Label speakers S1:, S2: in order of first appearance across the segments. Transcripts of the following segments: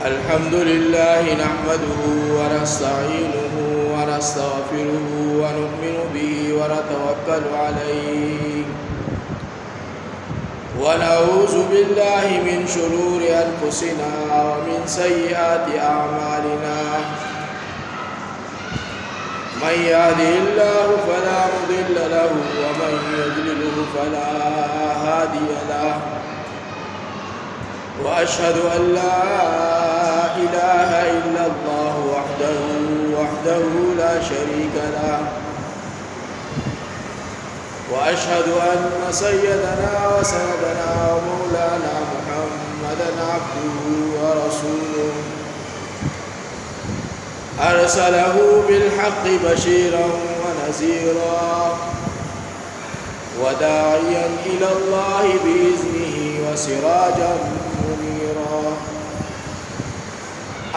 S1: الحمد لله نحمده ونستعينه ونستغفره ونؤمن به ونتوكل عليه ونعوذ بالله من شرور أنفسنا ومن سيئات أعمالنا من يهده الله فلا مضل له ومن يضلله فلا هادي له وأشهد أن لا إله إلا الله وحده لا شريك له وأشهد أن سيدنا وسندنا ومولانا محمدا عبده ورسوله أرسله بالحق بشيرا ونذيرا وداعيا إلى الله بإذنه وسراجا منيرا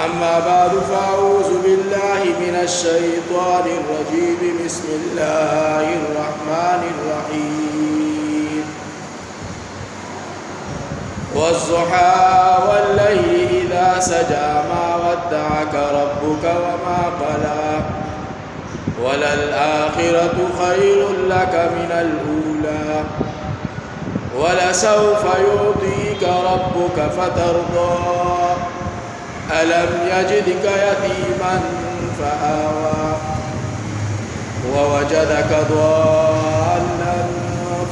S1: أما بعد فأعوذ بالله من الشيطان الرجيم بسم الله الرحمن الرحيم والضحى والليل إذا سجى ما ودعك ربك وما قلى وللآخرة خير لك من الأولى ولسوف يعطيك ربك فترضى ألم يجدك يتيما فآوى ووجدك ضالا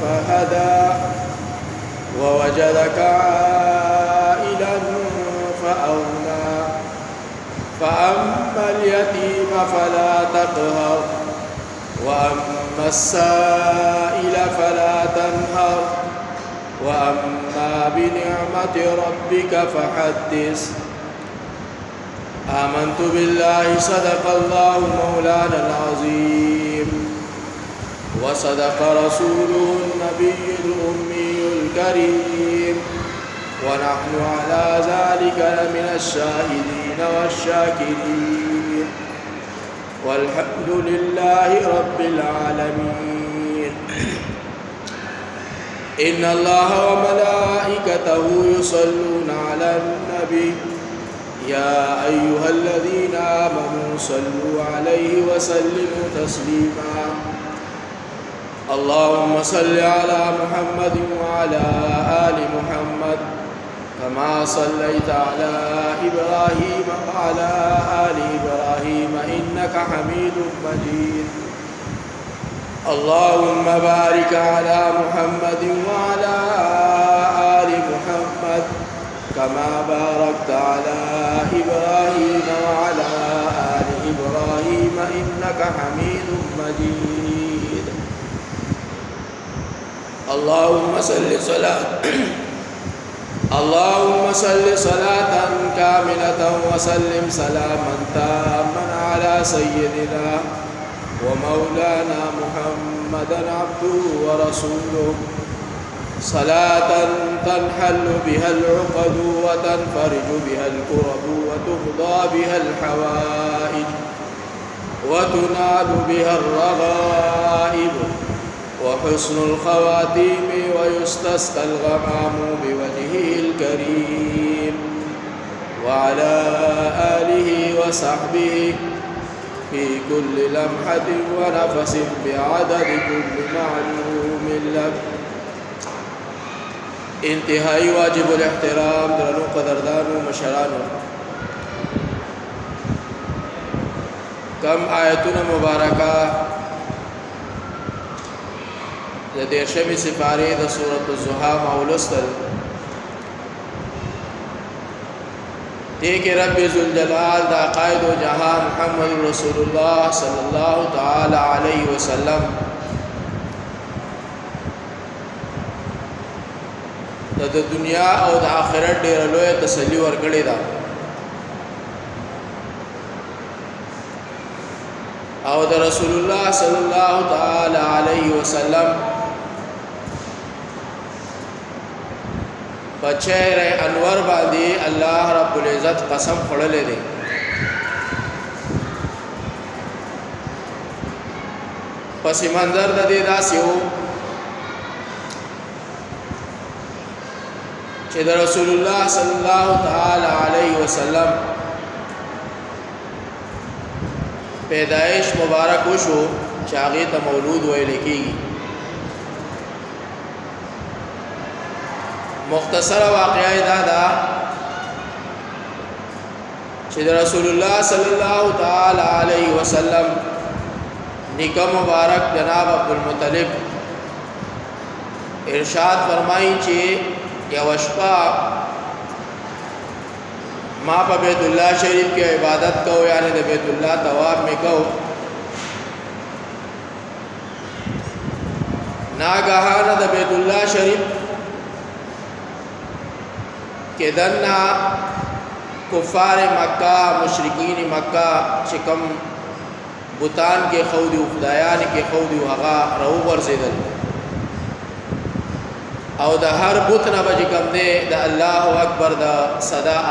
S1: فهدى ووجدك عائلا فأغنى فأما اليتيم فلا تقهر وأما السائل فلا تنهر وأما بنعمة ربك فحدث آمنت بالله صدق الله مولانا العظيم وصدق رسوله النبي الأمي الكريم ونحن على ذلك من الشاهدين والشاكرين والحمد لله رب العالمين إن الله وملائكته يصلون على النبي يا أيها الذين آمنوا صلوا عليه وسلموا تسليما اللهم صل على محمد وعلى آل محمد كما صليت على إبراهيم وعلى آل إبراهيم إنك حميد مجيد اللهم بارك على محمد وعلى آل محمد كما باركت على إبراهيم وعلى آل إبراهيم إنك حميد مجيد اللهم صل صلاة كاملة وسلم سلاما تاما على سيدنا ومولانا محمدا عبده ورسوله صلاة تنحل بها العقد وتنفرج بها الكرب وتقضى بها الحوائج وتنال بها الرغائب وحسن الخواتيم ويستسقى الغمام بوجهه الكريم وعلى آله وصحبه في كل لمحة ونفس بعدد كل معلوم لك انتهائی واجب الاحترام درنو قدردانو مشرانو کم آیتون مبارکہ دیرشمی سپاری دا سورة الضحى مولستل تیک رب ذوالجلال دا قائد و جہاں محمد رسول اللہ صلی اللہ تعالی علیہ وسلم د دنیا او د آخرت ډیر لوی تسلی ورکړی دا او د رسول الله صلی الله تعالی علیه وسلم بچیر انور باندې الله رب العزت قسم خړلې دی پس منظر د دې داسې وو چې د رسول الله صلی الله تعالی علیه وسلم پیدائش مبارک وشو چې هغه ته مولود ویل کېږي. مختصر واقعه دا ده چې د رسول الله صلی الله تعالی علیه وسلم نیکه مبارک جناب عبدالمطلب ارشاد فرمایي چې یو شپه ما په بیت الله شریف کې عبادت کو، یعنی د بیت الله طواف می کو. ناګهانه د بیت الله شریف کې دنا کفار مکه، مشرکین مکه چې کوم بوتان کې خودي خدایان کې خودي هغه راو ورزیدل او د هر بوت نه بج کم دی د الله اکبر د صدا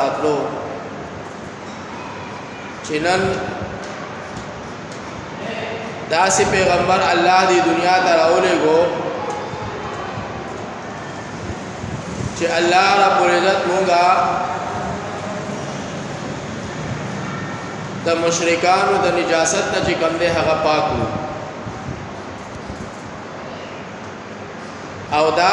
S1: راتلو. چنن داسې پیغمبر الله دی دنیا ته راولېګو چې الله رب العزت مونږه د مشرکانو د نجاست نه چې کم دی هغه پاکو. او دا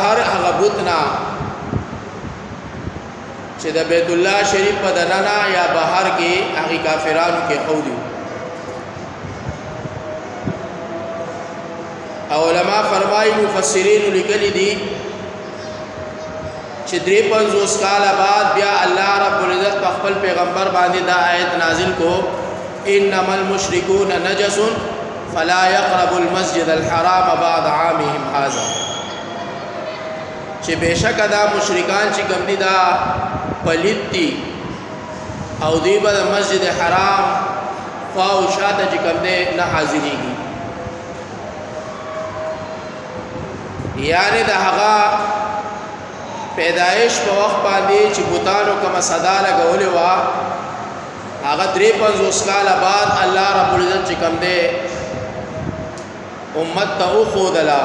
S1: هر هغه بوت نه چې د بیت الله شریف په دننه یا بهر کې هغه کافرانو کې خودي. علماء فرمایي مفسرین لیکلي دي چې 53 کال بعد بیا الله رب العزت په خپل پیغمبر باندې دا آیت نازل کو، انما المشركون نجس فلا يقربوا المسجد الحرام بعد عامهم هذا. چې بشک دا مشرکان چې کوم دي دا پلید دي او دی به مسجد حرام خوا شاته چې کوم دي نه حاضرېږي. یعنی دا هغه پیدائش په وخت باندې چې بوتانو کوم صدا لګولې وا هغه 53 کال بعد الله رب العزت چې کوم دي امت ته خودلا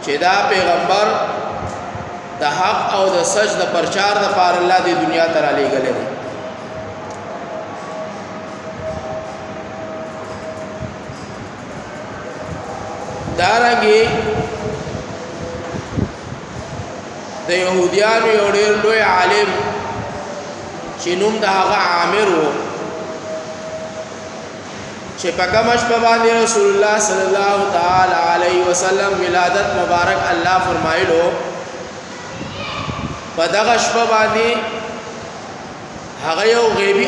S1: چې دا پیغمبر د حق او د سچ د پرچار د پار الله دی دنیا ته را لېږلی دی. دارنګې د یهودیانو یو ډېر لوی عالم چې نوم د هغه عامر و چې په کومه شپه باندې رسول الله صلی الله تعالی علیه وسلم ولادت مبارک الله فرمایلو، په دغه شپه باندې هغه یو غیبی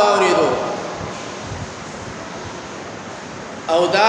S1: واوریدو او دا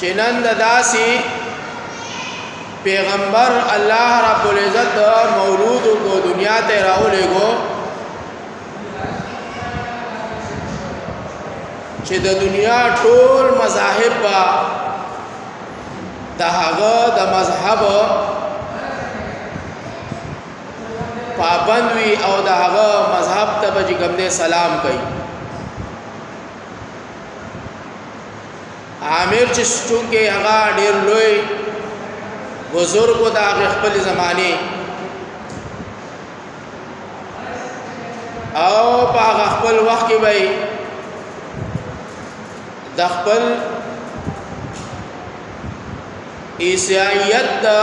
S1: چې نن داسي پیغمبر الله رب العزت مولود کو دنیا ته راولېګو چې د دنیا ټول مذاهب با د هغه د مذهب پابند وي او د هغه مذهب ته به کوم دې سلام کوي. عامر چې څنګه هغه ډېر لوی بزرګ د هغه خپل زمانه او په هغه خپل وخت کې وي د خپل عیسائیت دا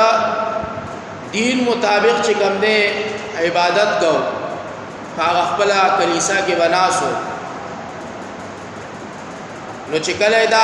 S1: دین مطابق چې کوم دی عبادت کو هغه خپل کلیسا کې بناسو. نو چې کله دا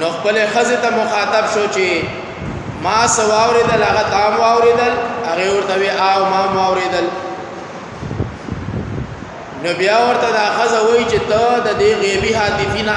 S1: نو خپل خزه ته مخاطب شو چې ما سواوریدل هغه تام واوریدل، هغه ورته وی او ما واوریدل. نو بیا ورته دا خزه وای چې ته د دې غیبی هاتفینا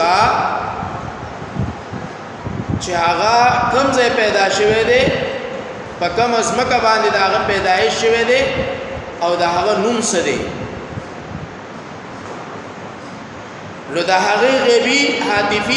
S1: کا چې هغه کوم ځای پیدا شوه دی، په کوم ازمکه باندې دا هغه پیدایش شوه دی او دا هغه نوم څه دی. نو دا هغه غیبی هاتفی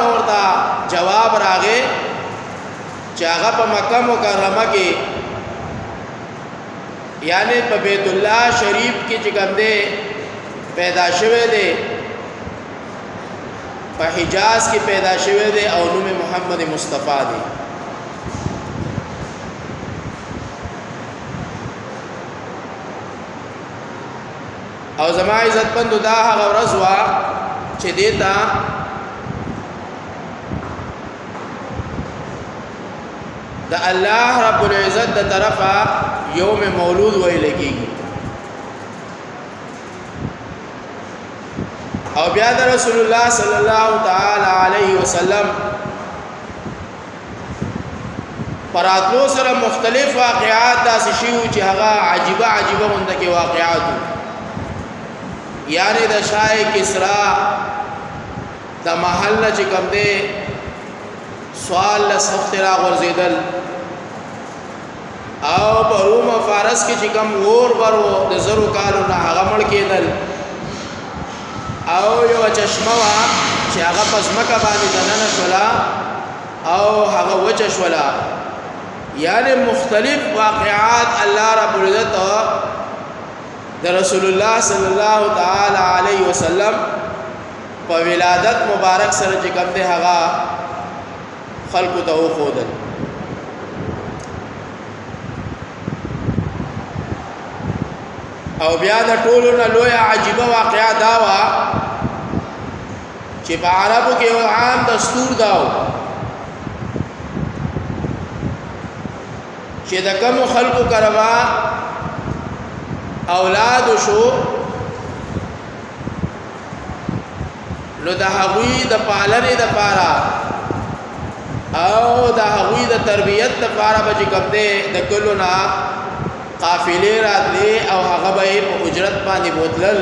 S1: نور دا جواب راغې چې هغه په مکه مکرمه کې یعنی په بیت الله شریف کې چې کوم دی پیدا شوه دی په حجاز کې پیدا شوی دی او نوم محمد مصطفی دی. او زما عزتمندو دا هغه ورځ وه چې دې ته د الله رب العزت د طرفه یوم مولود ویل کېږي. او بیا د رسول الله صلی الله تعالی علیه وسلم پراتلو سره مختلف واقعات داسې شي چې هغه عجیبه غونډه کې واقعات یعنی د شاه کسرا د محل نه چې کوم دی سوال له سخت را غورځېدل او په روم او فارس کې چې کوم اور ورو د زرو کالو نه هغه مړ کېدل او یو چشمه وا چې هغه پس مکه باندې دننه شولا او هغه وچه شولا. یعنی مختلف واقعات الله رب العزت د رسول الله صلی الله تعالی علیه وسلم په ولادت مبارک سره چې کوم دی هغه خلق ته وښودل. او بیا د ټولو نه لوی عجیبه واقعا دا وه چې په عربو کې یو عام دستور داو چې د کومو خلقو کروا اولاد شو نو د هغوی د پالنې دپاره او د هغوی د تربیت دپاره به چې کوم دی د کلو نه قافلې راتلې او هغه به یې په اجرت باندې بوتلل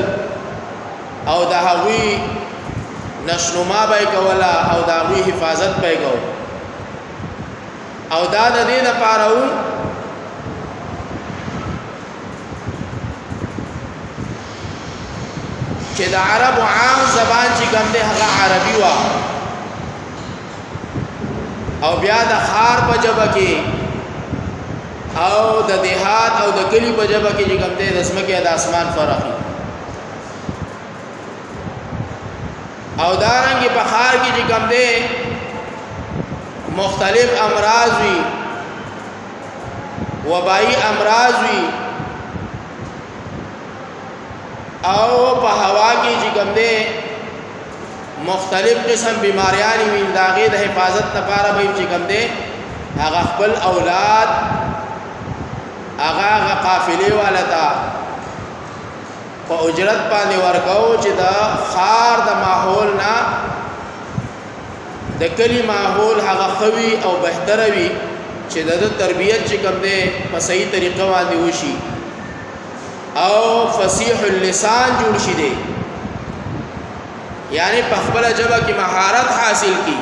S1: او د هغوی نشنما به یې کوله او د هغوی حفاظت به یې کو. او دا د دې دپاره و چې د عربو عام زبان چې کوم دی هغه عربي وه او بیا د ښار په ژبه کې او د دیهات او د کلی په ژبه کې چې کوم دی د ځمکې د اسمان فرق وي. او دارنګې په ښار کې چې کوم دی مختلف امراض وي وبایي امراض وي او په هوا کې چې کوم دی مختلف قسم بیماریان وي د هغې د حفاظت لپاره به چې کوم دی هغه خپل اولاد هغه قافلې والا ته په اجرت باندې ورکو چې د ښار د ماحول نه د کلی ماحول هغه خوي او بهتره وي چې د تربیت چې کوم دی په صحیح طریقه باندې وشي او فصیح اللسان جوړ شي دی یعنی په خپل ژبه کې مهارت حاصل کی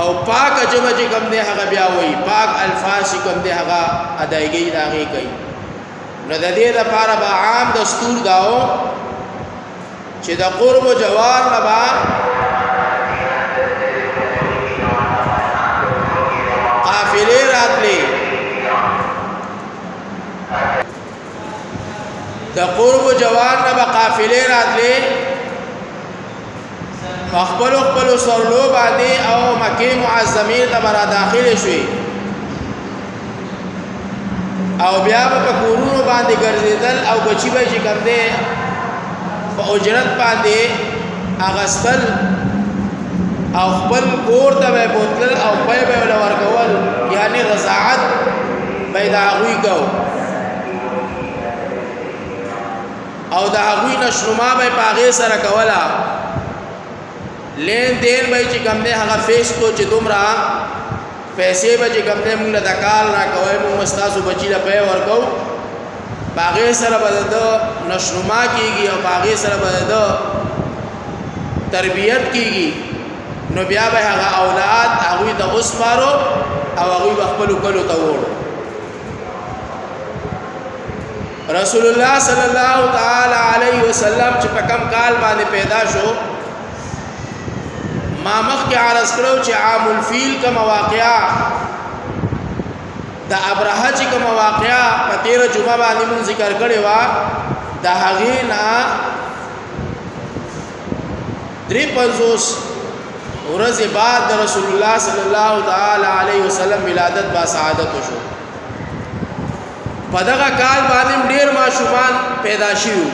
S1: او پاک ژبه چې کوم دی هغه بیا وایي پاک الفاظ چې کوم دی هغه ادایګي د هغې کوي. نو د دې لپاره به عام دستور داو چې د قرب و جوار نه به قافلې راتلې د قرب و جوار نه به قافلې راتلې خپلو سرلو باندې او مکې معظمې ته به را داخلې شوې او بیا به په کورونو باندې ګرځېدل او بچي به چې کوم دی په اجرت باندې اغستل او خپل کور ته به بوتلل او پی به له ورکول یعنی رضاعت به د هغوی کو او د هغوی نشنما به په هغې سره کوله لین دین به چې کوم دی هغه فیس کو چې دومره پیسې به چې کوم دی مونږ له د کال را کوئ مونږ ستاسو بچي له پی ورکو په هغې سره به د نشنما کېږي او په هغې سره به د تربیت کېږي. نو بیا به هغه اولاد هغوی ته وسپارو او هغوی به خپلو کلو ته وړو. رسول الله صلی الله تعالی علیه وسلم چې په کم کال باندې پیدا شو ما مخکې عرض کړو چې عام الفیل کومه واقعه د ابرهه چې کومه واقعه په تېره جمعه باندې مونږ ذکر کړې وه د هغې نه 53 ورځې بعد د رسول الله صلی الله تعالی علیه وسلم ولادت با سعادت شو. په دغه کال باندې ډېر ماشومان پیدا شوي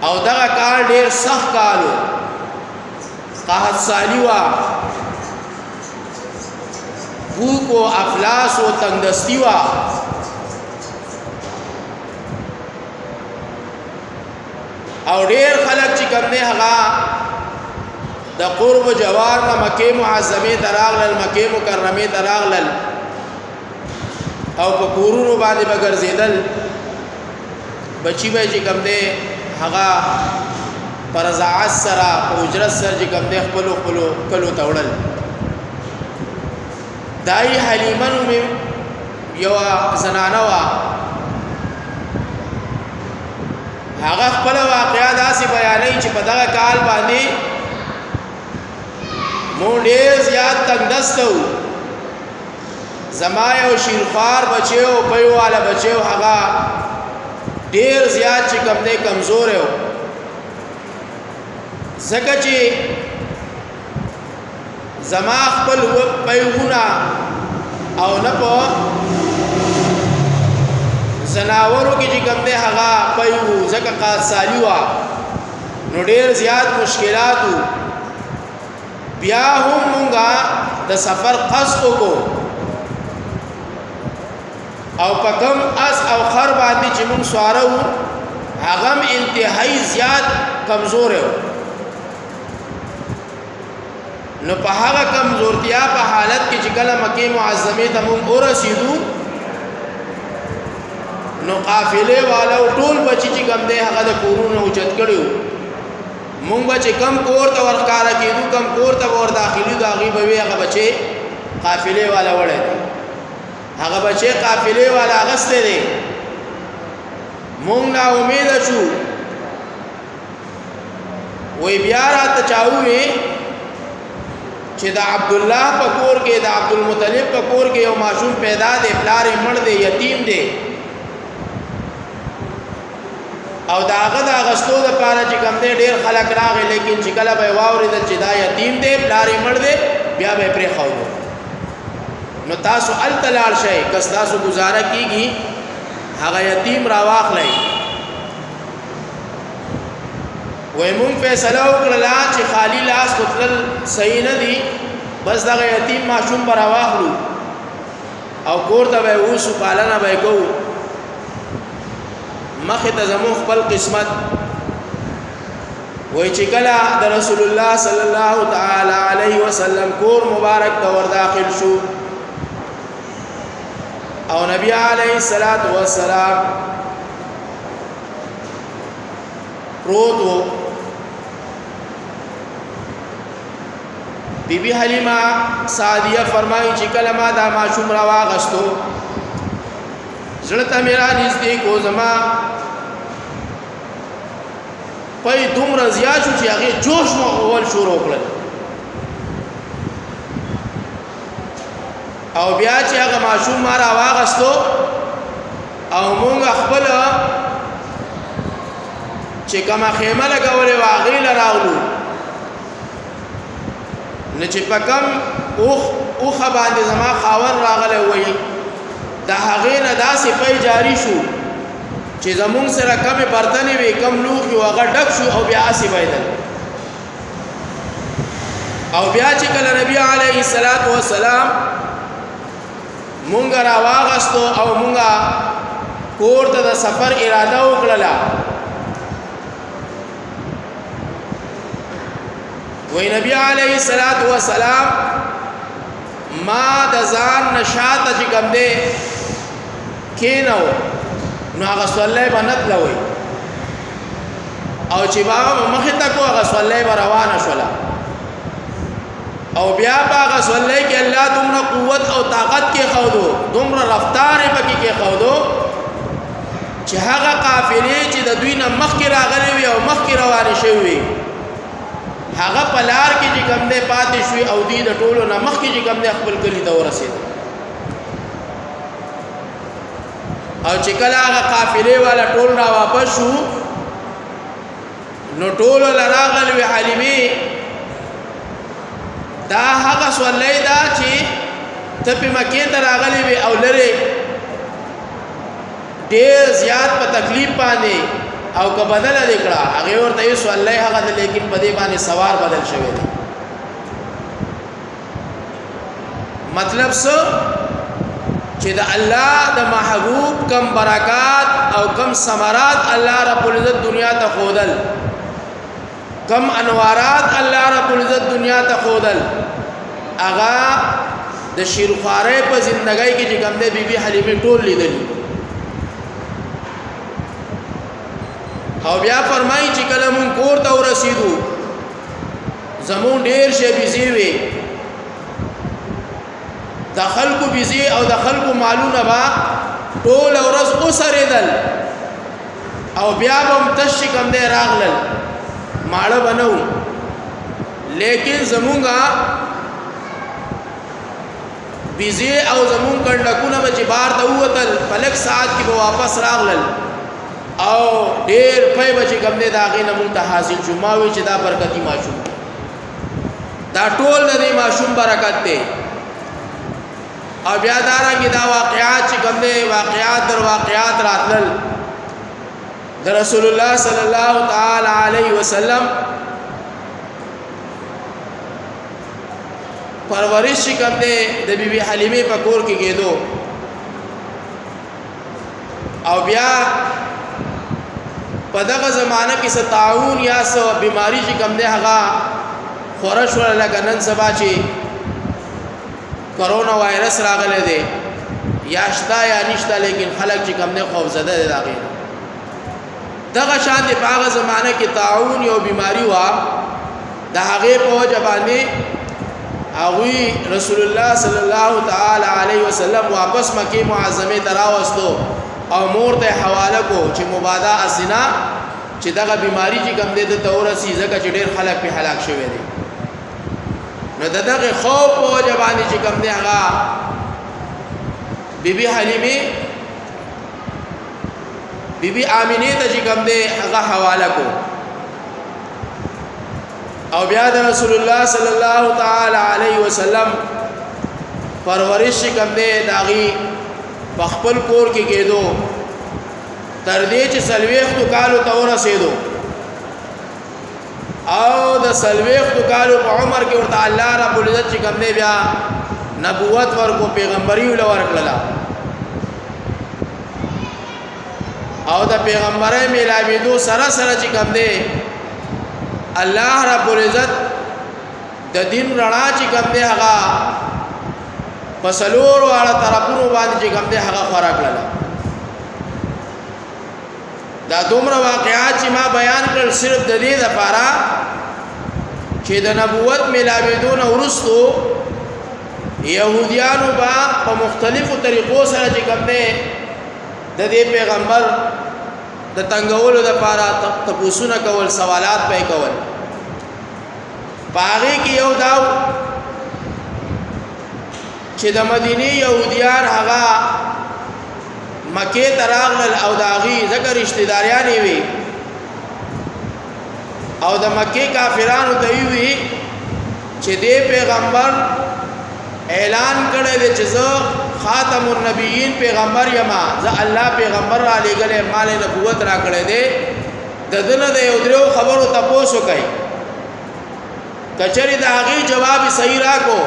S1: او دغه کال ډېر سخت کال و. قحط سالی وا، بھوک و افلاس و تنگدستی وا. او ډېر خلک چې کوم نه هغه د قرب جوار نه مکه معظمه ته راغلل، مکه مکرمه ته راغلل او په کورونو باندې بګرځیدل. بچی به چې کوم نه هغه پرزاعت سره په اجرت سره چې کوم نه خپل کلو توړل. دای حلیمه نوم یو زنانه وا، هغه خپل واقعا داسې بیانوي چې په دغه کال باندې مونږ ډېر زیات تنګدسته وو. زما یو شیرخوار بچی و، پیواله بچی و، هغه ډېر زیات چې کوم دی کمزوری و. ځکه چې زما خپل پیونه او نه په زناورو کې چې کوم دی هغه پیو، ځکه قحط سالی وه نو ډېر زیات مشکلات وو. بیا هم مونږه د سفر قصد وکړو او په کم اس او خر باندې چې مونږ سواره وو هغه هم انتهایی زیات کمزوری و. نو په هغه کمزورتیا په حالت کې چې کله مکې معظمې ته مونږ ورسېدو نو قافلې والو ټول بچی چې کم دی هغه د کورونو اوچت کړي وو. مونږ به چې کم کور ته ورښکاره کېدو، کم کور ته به ور داخلي دو، هغې به وي هغه بچې قافلې والا وړی دی، هغه بچې قافلې والا اغستی دی. مونږ نا امیده شو. وی بیا راته چا ووې چې د عبدالله په کور کې، د عبدالمطلب په کور کې یو ماشوم پیدا دی، پلار یې مړ دی، یتیم دی او د هغه د اغستو دپاره چې کوم دی ډېر خلک راغی، لیکن چې کله به یې واورېدل چې دا یتیم دی، پلار یې مړ دی، بیا به یې پرېښودو. نو تاسو هلته لاړ شئ، که ستاسو ګزاره کېږي هغه یتیم راواخلئ. وایي مونږ فیصله وکړله چې خالي لاس خو تلل صحیح نه دي، بس دغه یتیم ماشوم به راواخلو او کور ته به یې اوسو، پالنه به یې کوو. مخې ته زموږ خپل قسمت وای چې کله د رسول الله صلی الله تعالی علیه وسلم کور مبارک ته ور داخل شو او نبی علیه الصلاۃ والسلام پروت و. بی بی حلیمه سعدیه فرمایي چې کله ما دا ماشوم راواغستو زړه ته مې رانږدې کو، زما پی دومره زیات شو چې هغې جوش مو اول شروع کړل او بیا چې هغه ماشوم ما راواغستو او مونږ خپل چې کومه خیمه لګولې وه هغې له راغلو نه چې په کم اوښه باندې زما خاوند راغلی وایي د هغې نه داسې پی جاری شو چې زمونږ سره کمې برتنې وې، کم لوښي و هغه ډک شو او بیا هسې بهېدل. او بیا چې کله نبي علیه الصلاۃ والسلام مونږ راواغستو او مونږ کور ته د سفر اراده وکړله، وی نبی علیه الصلاۃ والسلام ما د ځان نه شاته چې کوم دی کېنو نو هغه صلی به نتله وی او چې بابا مخې ته کو هغه صلی به روانه شوله او بیا په هغه صلی کې الله دومره قوت او طاقت کېښودو، دومره رفتار یې پکې کېښودو چې هغه قافلې چې د دوی نه مخکې راغلې وي او مخکې روانې شوي وي هغه په لار کې چې کوم دی پاتې شوي او دوی د ټولو نه مخکې چې کوم دی خپل کلي ته ورسېدل. او چې کله هغه قافلې والا ټول را واپس شو نو ټول لراغل وی حلیمه دا هغه سوالای دا چې ته په مکه ته راغلی وی او لره ډیر زیات په تکلیف باندې او که بدل لیکړه هغه ورته یې سوالای هغه د لیکن په دې باندې سوار بدل شوی دی مطلب څه چې د الله د محبوب کم برکات او کم ثمرات الله رب العزت دنیا ته خودل کم انوارات الله رب العزت دنیا ته خودل اغا د شیرخواره په زندګۍ کې چې کوم دی بیبي حلیمه ټول لیدلی او بیا فرمایي چې کله مون کور ته ورسېدو زمون ډیر شی بيزي وي د خلکو بيزي او د خلکو مالونه با ټول ورځ اوسریدل او بیا هم تش کوم دی راغلل ماړه بنو لیکن زمونږه بيزي او زمون کندکونه به بار ته وتل پلک ساعت کې به واپس راغلل او ډیر په بچی کوم دی دا غي نمون ته حاصل شو ما وی چې دا برکتی ماشوم دا ټول د دې ماشوم برکت دی او بیا دارنګه دا واقعات چې کوم دی واقعات در واقعات راتل د رسول الله صلی الله تعالی علیه وسلم پرورش کوم دی د بیبي حلیمه په کور کې کېدو او بیا په دغه زمانہ کې ستاون یا سو بیماری چې کوم دی هغه خورش ولا لګنن سبا چې کرونا وایرس راغله دی یا شتا یا نشتا لیکن خلک چې کوم دی خوف زده دي راغی دغه شان دی په هغه زمانہ کې تعاون یو بیماری وا د هغه په وجه باندې هغه رسول الله صلی الله تعالی علیه وسلم واپس مکه معظمه تراوستو او مور ته حواله کو چې مبادا الزنا چې دغه بیماری چې کوم دی د تورسي زکه چې ډیر خلک په هلاک شوی دي نو دغه خوف او جوانی چې کوم دی هغه بیبي حلیمه بیبي آمینه ته چې کوم دی هغه حواله کو او بیا د رسول الله صلی الله تعالی علیه وسلم پرورش کوم دی داغي خپل کور کې کېدو تر دې چې سلويختو کالو ته ورسېدو او د سلويختو کالو په عمر کې ورته الله رب العزت چې کوم دی بیا نبوت ورکو پیغمبري ول ورکړه او د پیغمبري ملاویدو سره سره چې کوم دی الله رب العزت د دین رڼا چې کوم دی هغه پسلور والا طرفونو باندې چې کوم دی هغه خوراک لاله دا دومره واقعات چې ما بیان کړل صرف د دې لپاره چې د نبوت ملاویدون ورستو يهوديانو با په مختلفو طریقو سره چې کوم دی د دې پیغمبر د تنگولو لپاره تاسو کول سوالات پې کول باغی کې یو داو چې د مدینه يهوديان هغه مکه تراغل او داغي ذکر رشتہ داریان وي او د مکه کافرانو ته وی چې دې پیغمبر اعلان کړی دی چې زه خاتم النبیین پیغمبر یما زه الله پیغمبر را لګلې مال نبوت را کړی دی د دنه د یو درو خبرو تاسو کوي کچری د هغه جواب صحیح راکو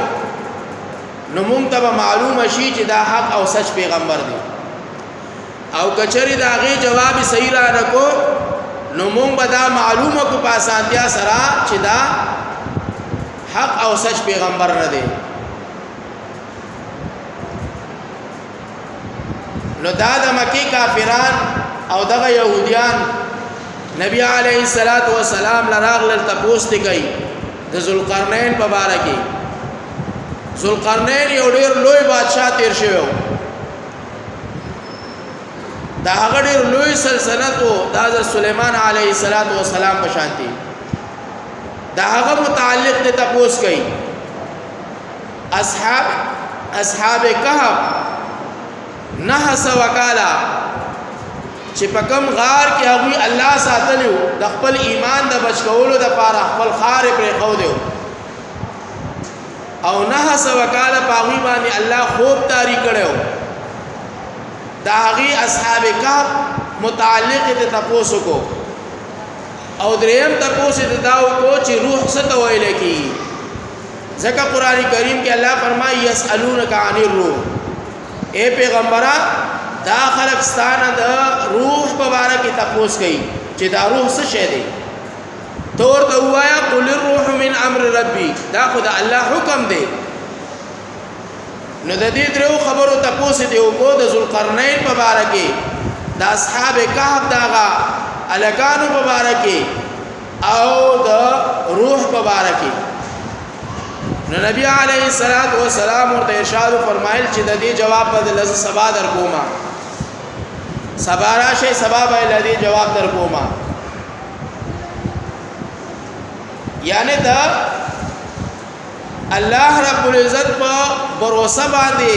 S1: نو مونږ ته معلومه شي چې دا حق او سچ پیغمبر دی او کچری دا غي جواب صحیح را رکو نو مونږ به دا معلومه کو پاسانتیا سره چې دا حق او سچ پیغمبر نه دی نو دا د مکی کافران او دغه يهوديان نبی علیه الصلاۃ والسلام لراغل تپوس دی کوي د ذوالقرنین په باره کې ذوالقرنین یو ډیر لوی بادشاہ تیر شوی دا هغه ډیر لوی سلطنت او د سليمان عليه السلام په شانتي دا هغه متعلق د تپوس کوي اصحاب کهف نحس وکالا چې په کوم غار کې هغوی الله ساتلی و د خپل ایمان د بچ کولو دپاره خپل خار یې پرېښودی و او 900 کاله په هغوی باندې الله خوب تاری کړی و د هغې اصحاب کهف متعلق یې ته تپوس وکړو او دریم تپوس یې دا وکړو چې روح څه ته ویلی کېږي ځکه قرآن کریم کې الله فرمایي یسألونک عن الروح اے پیغمبره دا خلق ستانه د روح په باره کې تپوس کوي چې دا روح څه شی دی تو ورته ووایه قل الروح من امر ربي دا خو د الله حکم دی نو د دې درو خبرو تپوس دی وکړو د ذوالقرنین په باره کې د اصحاب کهف دغه الکانو په باره کې او د روح په باره کې نو نبی علیه السلام ورته ارشاد فرمایل چې د دې جواب به د سبا در کومه سبا راشي سبا به د دې جواب در کومه یعنی دا الله رب العزت په بروسه باندې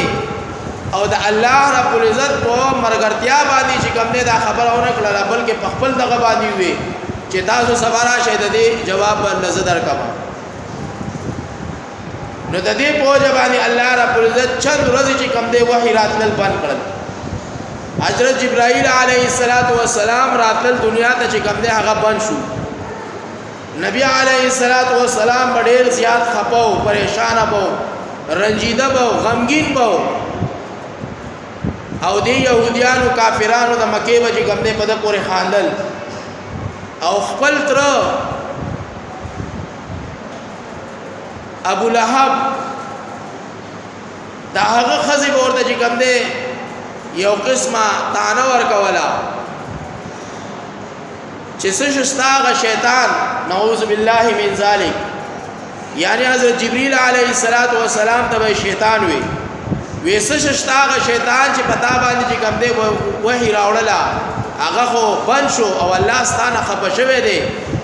S1: او د الله رب العزت په مرګرتیا باندې چې کوم نه دا خبرونه کړل بلکې په خپل دغه باندې وي چې تاسو سبا راشي د دې جواب به نظر کوم نو د دې په ځبانی الله رب العزت چند ورځې چې کوم دی وحی راتل بند کړل حضرت جبرائیل علیه السلام راتل دنیا ته چې کوم دی هغه بند شو نبی علیه السلام ډېر زیات خپاو پریشان بو رنجیده بو غمگین بو او دی يهوديانو کافرانو د مکه به کوم دی په د پورې خاندل او خپل تر ابو لهب دا هغه خزی ورته چې کوم دی یو قسمه تانه ورکولا چې څه شستاغه شیطان نعوذ بالله من ذلک یعنی حضرت جبرئیل علیه السلام ته شیطان وی څه شستاغه شیطان چې پتا باندې چې کوم دی وحی راوړلا هغه خو بند شو او الله ستانه خپه شوی دی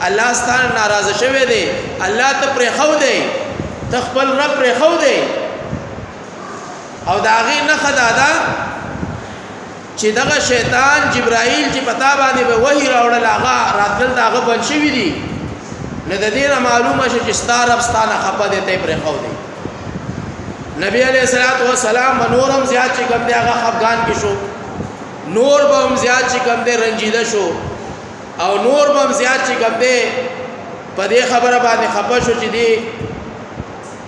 S1: الله ستانه ناراضه شوی دی الله ته پرې خو دی تخبل رب رخو دی او داغی نخدا دا چې دغه شیطان جبرائیل چې پتا باندې به وحی راوړل هغه راتل داغه بن شوی دی نه د دې معلومه شي چې ستاره رب ستانه خپه دی ته پرې خو دی نبی علیہ الصلوۃ والسلام نورم زیات چې کوم دی هغه خفغان کې شو نور به هم زیات چې کوم دی رنجیده شو او نور به هم زیات چې کوم دی په دې خبره باندې خپه شو چې دی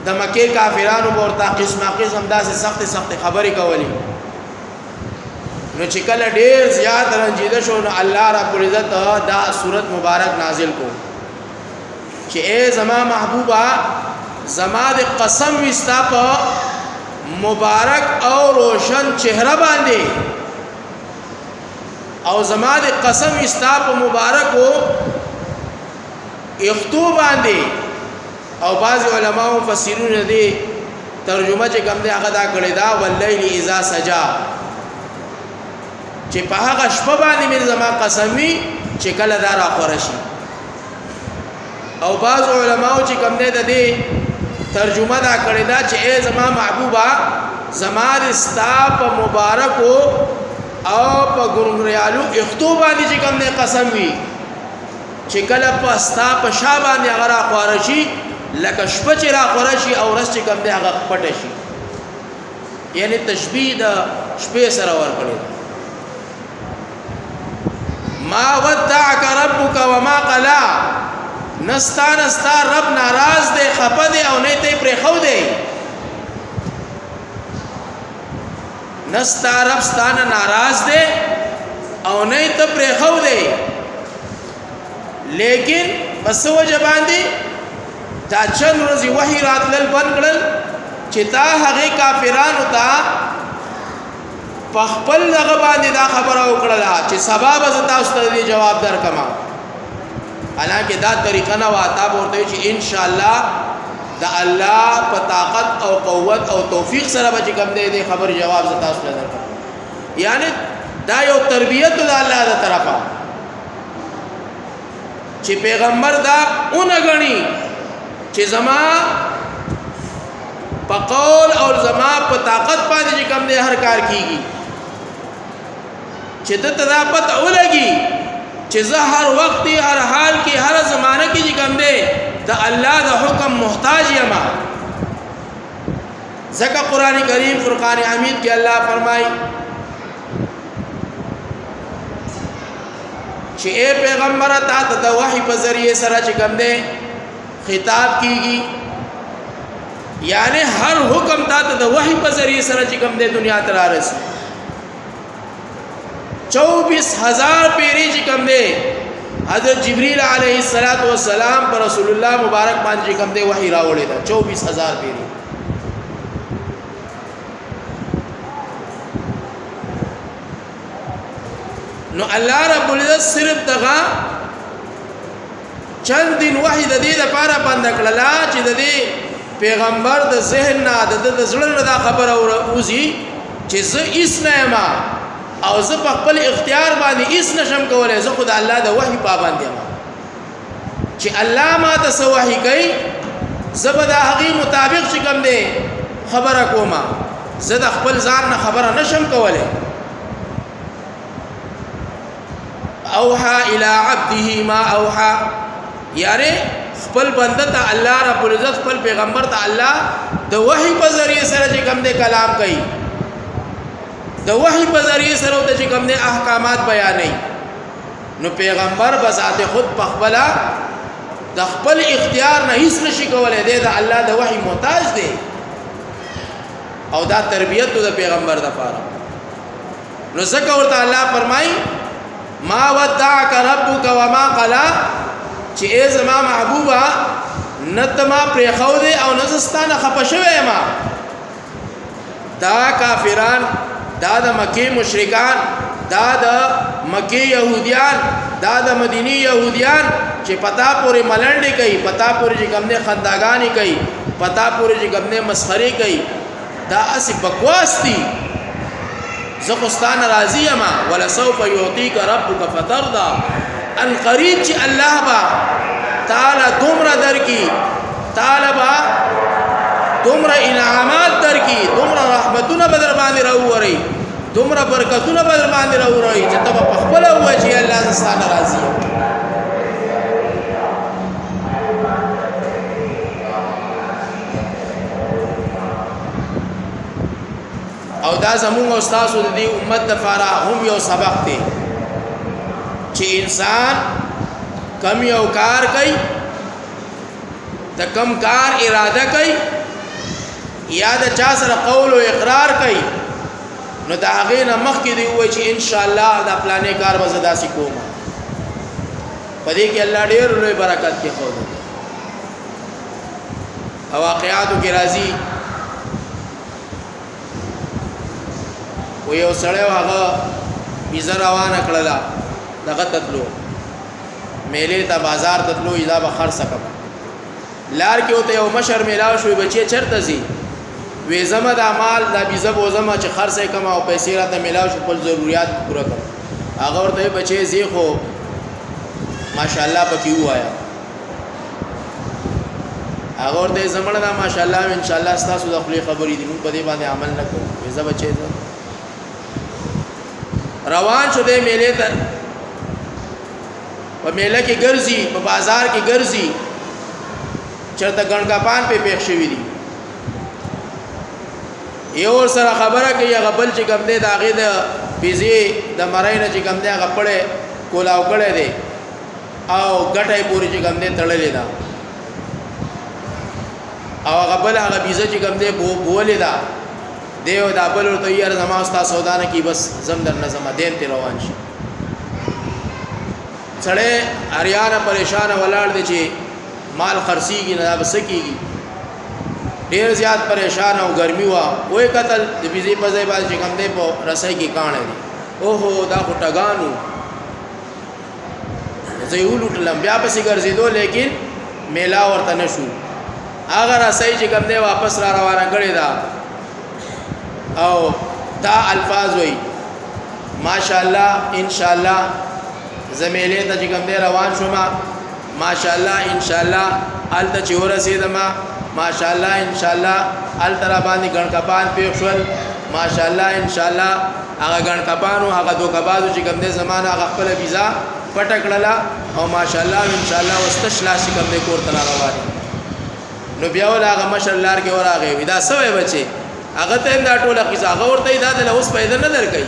S1: د مکه کافرانو ورته قسمه قسم داسې سخت خبرې کولې نو چې کله ډېر زیات رنجیده شو نو الله رب العزت دا سورت مبارک نازل کو چې اے زما محبوبا زما د قسم وستا په مبارک او روشن چهره باندې او زما د قسم وستا په مبارک او اختو باندې او بعض علماء مفسرون دي ترجمه چې کوم دی هغه دا کړی دا واللیل اذا سجا چې په هغه شپه باندې مې زما قسم وي چې کله دا را خورشي او بعض علماء چې کوم دی د دې ترجمه دا کړی دا چې ای زما محبوبا زما رستا په مبارک او په ګورمریالو اختو باندې چې کوم دی قسم وي چې کله پستا په شا باندې هغه را خورشي لکه شپه چې را خورشي او ورځ چې کوم دی هغه پټ شي یعنی تشبیه د شپې سره ورکړي ما ودعك ربك وما قلا نستا رب ناراض دی خپه دی او نه ته پرې خو دی نستا رب ستانه ناراض دی او نه ته پرې خو دی لیکن بس وجه باندې دا چند ورځې وحی راتلل بند کړل چې تا هغه کافرانو ته په خپل دغه باندې دا خبره وکړه چې سبب از تاسو ته جواب درکما حالانکه دا طریقه نه واته ورته چې ان شاء الله د الله په طاقت او قوت او توفیق سره به کوم دې خبر جواب ز تاسو ته درکړم یعنی دا یو تربیت د الله تر طرفه چې پیغمبر دا اونګنی چې زما په قول او زما په طاقت باندې کوم دې هر کار کیږي چې د تدا پته ولګي چې زه هر وخت هر حال کې هر زمانه کې چې کوم دی د الله د حکم محتاج یم. ځکه قران کریم فرقان حمید کې الله فرمایي چې اے پیغمبر تا ته د وحی په ذریعه سره چې کوم دی خطاب کیږي، یعنی هر حکم تا ته د وحی په ذریعه سره چې کوم دی دنیا ته رارسي. 24,000 پیری چې کوم دی حضرت جبرئیل علیه السلام پر رسول الله مبارک باندې کوم دی وحی راوړی دا 24,000 پیری. نو الله رب العزت صرف دغه چند دن وحی د دې لپاره بند کړلا چې د دې پیغمبر د ذهن نه د زړه نه دا خبره اوزي چې زه هیڅ نه ما او زه په خپل اختیار باندې هیڅ نشم کولای، زه خدای الله د وحی پابند یم. چې الله ما ته سو وحی کوي زه به د هغه مطابق چې کوم دی خبره کومه، زه د خپل ځان نه خبره نشم کولای. اوحى الى عبده ما اوحى، یعنی خپل بنده ته الله رب العزت خپل پیغمبر ته الله د وحی په ذریعه سره چې کوم دی کلام کوي، د وحی په ذریعه سره د چې کوم دی احکامات بیانوي. نو پیغمبر بذات خود په خپل د خپل اختیار نه هیڅ نشي کولای، دی د الله د وحی محتاج دی. او دا تربیت د پیغمبر لپاره. نو ځکه ورته الله فرمایي ما ودعك ربك وما قلا، چې ای زما محبوبا نتما پرې خو دې او نزستانه خپشوي ما. دا کافران، دا د مکی مشرکان، دا د مکی يهوديان، دا د مدینی يهوديان چې پتا پورې ملنډي کوي، پتا پورې چې کوم نه خنداګانی کوي، پتا پورې چې کوم نه مسخري کوي، دا اسی بکواس دي. زخستان راضی اما ولا سوف يعطيك ربك فترضى، ان قریب چې الله با تعالی دومره درکی، تعالی با دومره انعامات درکی، دومره رحمتونه بدر باندې راووري، دومره برکتونه بدر باندې راووري چې تب په خپل وای چې الله زستان راضی. او دا زمونږ او تاسو د دې امت لپاره هم یو سبق دی چې انسان کم یو کار کوي، د کم کار اراده کوي، یا د چا سره قول او اقرار کوي، نو دا هغه نه مخکې دی وای چې ان شاء الله دا پلانې کار به زدا سي کوم. پدې کې الله ډېر لوی برکت کې خو او واقعاتو کې راځي. و یو سړی هغه بیزه روانه کړله، دغه تتلو میلې ته بازار تتلو، ایدا به خرڅ کړم. لار کې وته یو مشر میلاو شوی، بچی چرته زی؟ وې زما د مال د بیزه بو زما چې خرڅ کما او پیسې راته میلاو شو، خپل ضرورت پوره کړم. هغه ورته بچی زی خو ماشاءالله پکې وایا. هغه ورته زمړه دا ماشاءالله ان شاء الله تاسو د خپل خبرې دي، موږ په دې باندې عمل نه کوو. وې زما بچی روان شو دے میلے ته، په میله کې ګرځي، په بازار کې ګرځي، چرته ګڼګپان په پیښ شوی دي. یو سره خبره کوي، هغه بل چې کوم دی د هغې د بیزې د مرۍ نه چې کوم دی هغه پړی کولاو کړی دی او ګټه یې پورې چې کوم دی تړلې ده، او هغه بل هغه بیزه چې کوم دی بولې ده دیو دا بل ورته یې زما استا سودا نه کی، بس زم در نه زما دین ته روان شي. سړی اریانه پریشان ولاړ دی چې مال خرڅیږي نه بس کیږي، ډیر زیات پریشان او ګرمي وا. وې قتل د بيزي په ځای باندې کوم دی په رسای کې کانه دي، اوهو دا خټګانو زه یو لټلم بیا پسې ګرځېدو، لیکن میلا ورته نشو. هغه رسای چې کوم دی واپس را روانه کړی دا او دا الفاظ وی ماشاءالله ان شاء الله زمیلې ته چې کوم دی روان شوم، ماشاءالله ان شاء الله الته چې ورسېدم، ماشاءالله ان شاء الله الترا باندې ګڼکپان پیښ شول، ماشاءالله ان شاء الله هغه ګڼ کبانو هغه دو کبازو چې کوم دې زمانہ هغه خپل ویزا پټکړه او ماشاءالله ان شاء الله واستشلا چې کوم دې کور ته روان نو بیا ول هغه مشرلار کې وراغه ودا سوې بچي هغه ته دا ټوله قصه هغه ورته دا د اوس پیدا نه درکې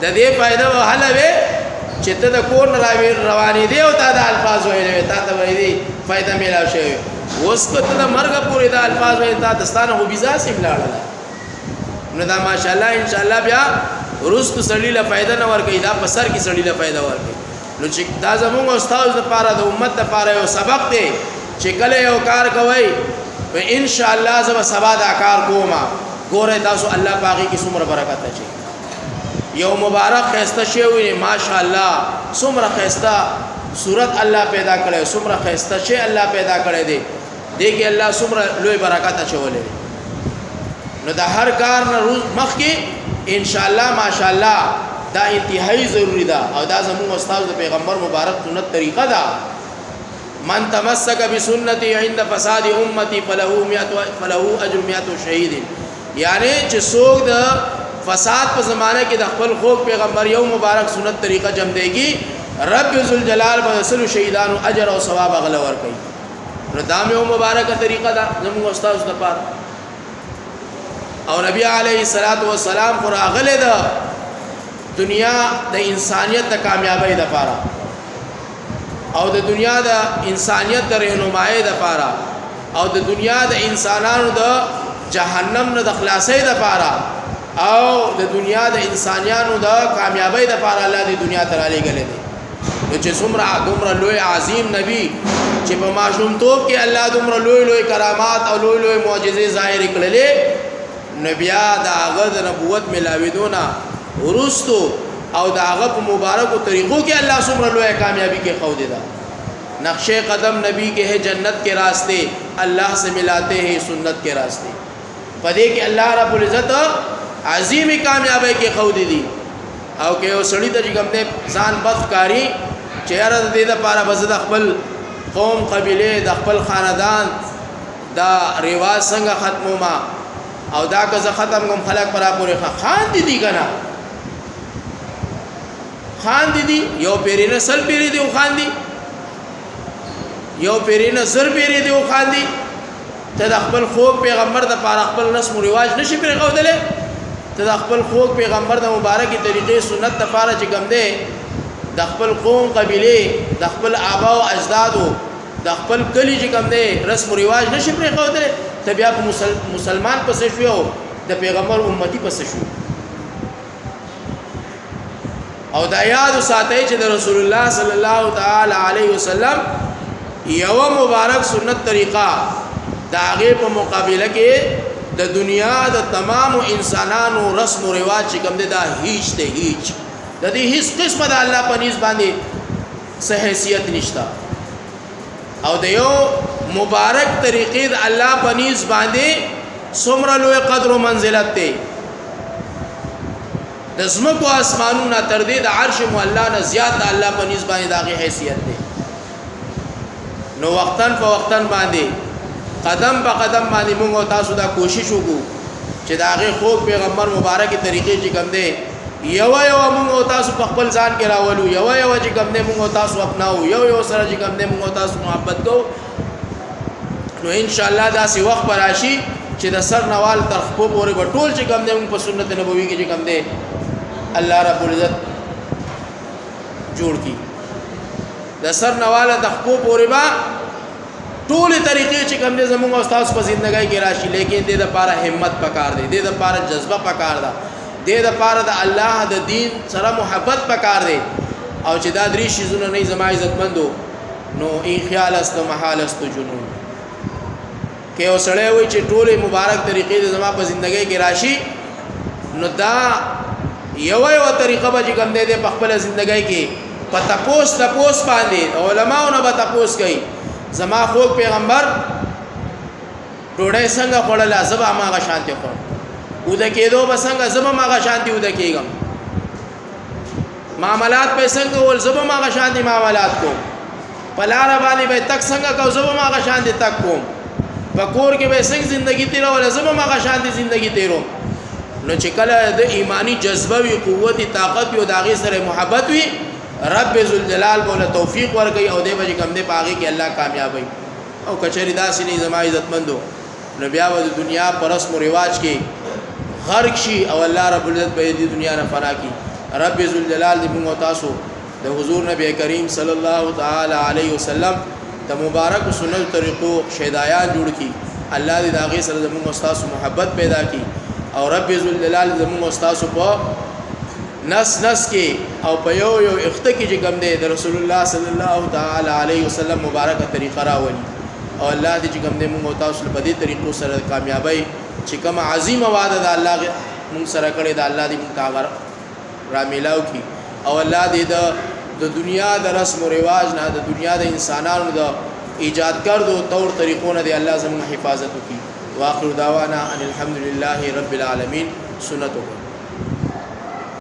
S1: د دې پیدا وهله وې چې ته د کور راوي رواني دی او تا د الفاظ ویلې تا ته وې فائدہ میلاو شي اوس کو ته مرګ پورې د الفاظ وې تا دستانه هو بيزا سیم لاړه نو دا ماشاءالله ان شاء الله بیا روز تو سړی له فائدہ نه ورکې دا په سر کې سړی له فائدہ ورکې نو چې دا زموږ استاد لپاره د امت لپاره یو سبق دی چې کله یو کار کوي و ان شاء الله زما سبا دا کار کوما ګوره تاسو الله پاکي کی څومره برکت اچي یو مبارک خسته شی وي ماشاء الله څومره خسته صورت الله پیدا کړي څومره خسته شی الله پیدا کړي دي دغه الله څومره لوی برکت اچولې نو دا هر کار نه روز مخ کې ان شاء الله ماشاء الله دا انتهایی ضروری ده او دا زموږ استاد د پیغمبر مبارک سنت طریقه ده من تمسك بسنتي عند فساد امتي فله اجر 100 شهيد یعنی چې څوک د فساد په زمانه کې د خپل خوږ پیغمبر یو مبارک سنت طریقه جمع دیږي رب ذل جلال به رسول شهیدانو اجر او ثواب غلا ور کوي نو دا یو مبارکه طریقه ده زموږ استاد لپاره او نبی علیه الصلاۃ والسلام پر اغله ده دنیا د انسانیت د کامیابی لپاره او د دنیا د انسانیت د رهنمایي لپاره او د دنیا د انسانانو د جهنم نه د خلاصي لپاره او د دنیا د انسانانو د کامیابی لپاره الله د دنیا ته را لېږلی دی نو چې څومره دومره لوی عظیم نبی چې په ماشومتوب کې الله دومره لوی لوی کرامات او لوی لوی معجزې ظاهر کړلې نو بیا د هغه د نبوت ملاویدونه ورستو او د هغه په مبارکو طریقو کې الله څومره لوی کامیابی کې خو دې دا نقشے قدم نبی کے ہے جنت کے راستے اللہ سے ملاتے ہیں سنت کے راستے پدې کې الله رب العزت عظیم کامیابی کې خو دې او کې او سړی ته کوم دې ځان بدکاری چهره دې د پاره بس د خپل قوم قبيله د خپل خاندان دا رواج څنګه ختمو ما او دا که زه ختم کوم خلک پر پورې خان دي کنه خان دي یو پیری نسل پیری دی خان دي یو پیری نظر پیری دی خان دي ته د خپل خوږ پیغمبر د پاره خپل رسم او رواج نشي پرې غوډلې ته د خپل خوږ پیغمبر د مبارکي طریقې سنت د پاره چې کوم دی د خپل قوم قبيله د خپل آبا او اجدادو د خپل کلی چې کوم دی رسم او رواج نشي پرې غوډلې ته بیا مسلمان پسې شو د پیغمبر امتی پسې شو او دا یاد ساتي چې د رسول الله صلی الله تعالی علیه وسلم یو مبارک سنت طریقہ دا هغه په مقابله کې د دنیا د تمام انسانانو رسم او رواج چې کوم دي دا هیڅ ته هیڅ د دې هیڅ قسمه د الله په نس باندې صحیح حیثیت نشتا او د یو مبارک طریقې د الله په نس باندې څومره لوی قدر او منزلت ته د زمکو اسمانونو تر دې د عرش مولا نه زیات د الله په نس باندې دغه حیثیت ده نو وختن په وختن باندې قدم په قدم باندې موږ تاسو دا کوشش وکړو چې دا هغه خوږ پیغمبر مبارکي طریقې چې کوم دی یو موږ تاسو په خپل ځان کې راولو یو چې کوم دی موږ تاسو اپناو یو سره چې کوم دی موږ تاسو محبت کوو نو ان شاء الله دا سی وخت راشي چې د سر نوال تر خپل پورې ټول چې کوم دی موږ په سنت نبوي کې چې کوم دی الله رب العزت جوړ کی د سر نواله د خپل پورې با ټول طریقې چې کوم دې زموږ استاد په ژوندۍ کې راشي لیکن دې د لپاره همت پکار دی دې د لپاره جذبه پکار ده دې د لپاره د الله د دین سره محبت پکار دی او چې دا درې شیزونه نه زما عزتمندو نو ای خیال است محال است جنون کې اوسړې وي چې ټول مبارک طریقې د زما په ژوندۍ کې راشي نو دا یو طریقه به کوم دې په خپل ژوندۍ کې پتا پوس باندې علماء نه پتا پوس کوي زما خوږ پیغمبر ډوډۍ څنګه خړل زبا ماغه شانتي خور او د کېدو بسنګ زبا ماغه شانتي و د کېګم معاملات په څنګه ول زبا ماغه شانتي معاملات کو پلار باندې به تک څنګه کو زبا ماغه شانتي تک کوم پکور کې به څنګه ژوندۍ تیرول زبا ماغه شانتي ژوندۍ تیرو نو چې کله د ایمانی جذبه وی قوت طاقت یو داغه سره محبت وی رب ذوالجلال بوله توفیق ورکي او دې بج کم دې پاغي کې الله کامیابی او کچری داسې نه زما عزتمندو نو بیا د دنیا پر رسم او رواج کې غرق شي او الله رب العزت به دې دنیا نه فنا کی رب ذوالجلال دې موږ تاسو د حضور نبی کریم صلی الله تعالی علیه وسلم د مبارک سنت طریقو شهدایان جوړ کی الله دې داغه سره زموږ استاد محبت پیدا کی او رب ذوالجلال زموږ استاد په نس کې او په یو اخته کې چې کوم دی د رسول الله صلی الله تعالی علیه وسلم مبارکه طریقه راولي او الله دې چې کوم دی موږ تاسو په دې طریقو سره کامیابی چې کوم عظیم وعده د الله موږ سره کړی د الله دې موږ کاغر را میلاو کی او الله دې د دنیا د رسم او رواج نه د دنیا د انسانانو د ایجاد کردو طور طریقو نه دی الله زموږ حفاظت وکړي واخر دعوانا ان الحمد لله رب العالمین سنتو